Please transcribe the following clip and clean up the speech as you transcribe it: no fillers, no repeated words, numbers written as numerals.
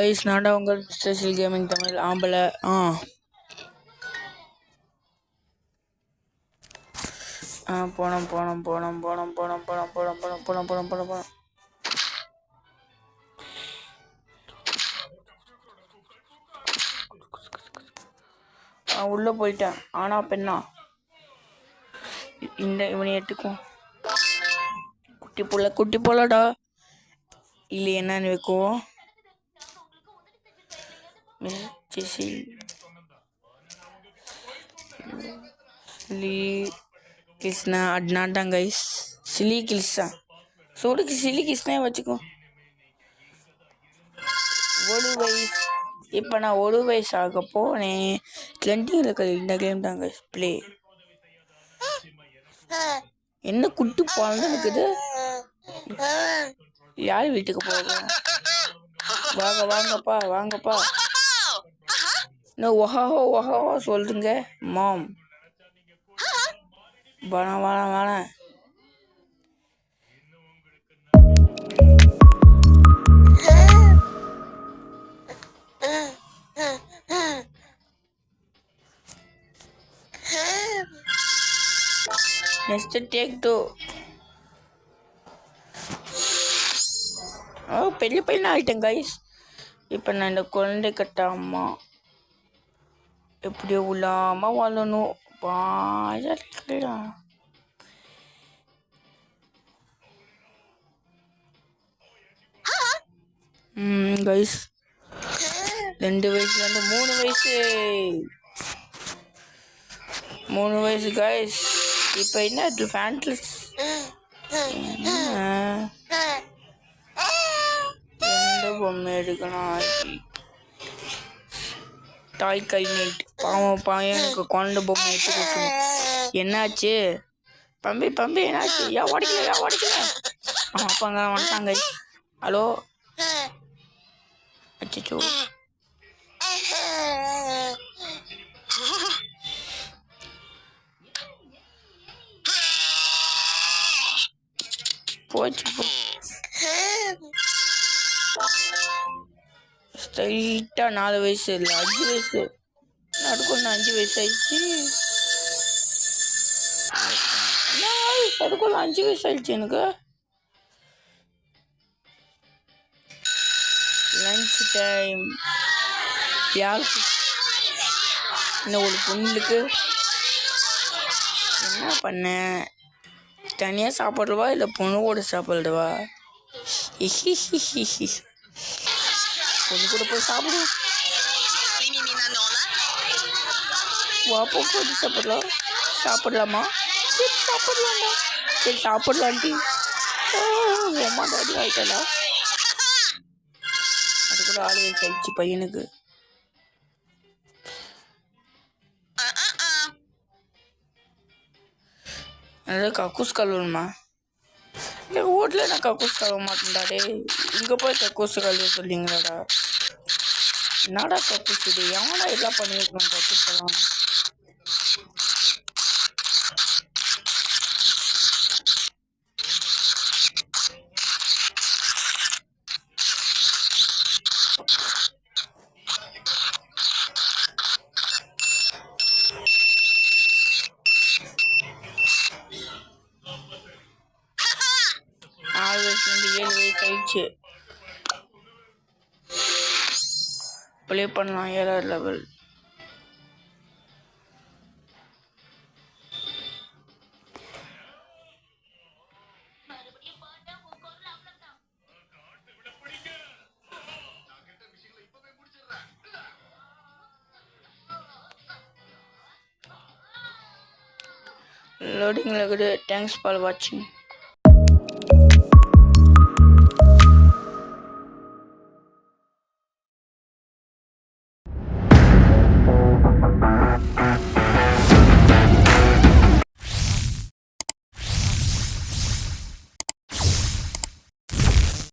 Guys, நான் உங்கள் mister சில் gaming Tamil ஆம்பளை. போனோம். உள்ள போயிட்டேன். ஆனா பெண்ணா இந்த இவனை எட்டுக்கும். குட்டி போலடா. இல்லை என்னன்னு வைக்குவோம். கிருஷ்ணா அட்னாட்டாங்க கைஸ். சிலி கிருஷ்ணா சோடுக்கு சிலி கிருஷ்ணா வச்சுக்கோ. ஒரு வயசு இப்போ நான் ஒரு வயசு ஆக போனேன். 20 இருக்கிற இந்த கேம் தாங்க ப்ளே. என்ன குட்டி பால் இருக்குது. யார் வீட்டுக்கு போகும்? வாங்கப்பா. இன்னும் ஒஹாஹோ சொல்லுங்க மாம். வேணாம். Next take 2. பெரிய பையன் ஆகிட்டேன் கைஸ். இப்போ நான் இந்த குழந்தை கட்ட அம்மா எப்படியோ உள்ளாம வாழணும். கைஸ் 2 வயசுலேருந்து 3 வயசு கைஸ். இப்போ என்ன ஃபேண்டஸ் எந்த பொம்மை எடுக்கணும்? டாய் கைநெட் பாவம் எனக்கு குழந்தை பொம்மை எடுத்து கொடுக்கணும். என்னாச்சு பம்பி என்னாச்சு? ஏன் உடைக்கல? அப்பாங்க வந்துட்டாங்க. ஹலோ அச்சோ போச்சு. ஸ்ட்ரைட்டா 4 வயசு இல்லை 5 வயசு அதுக்குள்ள 5 வயசு ஆயிடுச்சு. அதுக்குள்ள 5 வயசு ஆயிடுச்சு எனக்கு. Lunch time. யாருக்கு இன்னும் ஒரு பொண்ணுக்கு என்ன பண்ண? தனியாக சாப்பிட்றவா இல்லை பொண்ணு சாப்பிட்றவா? பொண்ணு கூட போய் சாப்பிடுவோம். வாப்போ போட்டு சாப்பிடலாமா? சரி சாப்பிடலாண்டி. அம்மா டாடி ஆகிட்டா. அது கூட 6 வயசு ஆயிடுச்சு பையனுக்கு. அதாவது கக்கூஸ் கழுவணுமா? எங்கள் வீட்டில் நான் கக்கூஸ் கழுவ மாட்டேன்டாடே. இங்கே போய் கக்கூஸ் கழுவ சொல்லிங்களாடா. என்னடா கக்கூஸ் இது? எவனா எல்லாம் பண்ணியிருக்கணும் கக்கூஸ் எல்லாம். ஆயிடுச்சு. ப்ளே பண்ணலாம் 7வது லெவல். லோடிங்ல இருக்குது. தேங்க்ஸ் ஃபார் வாட்சிங்.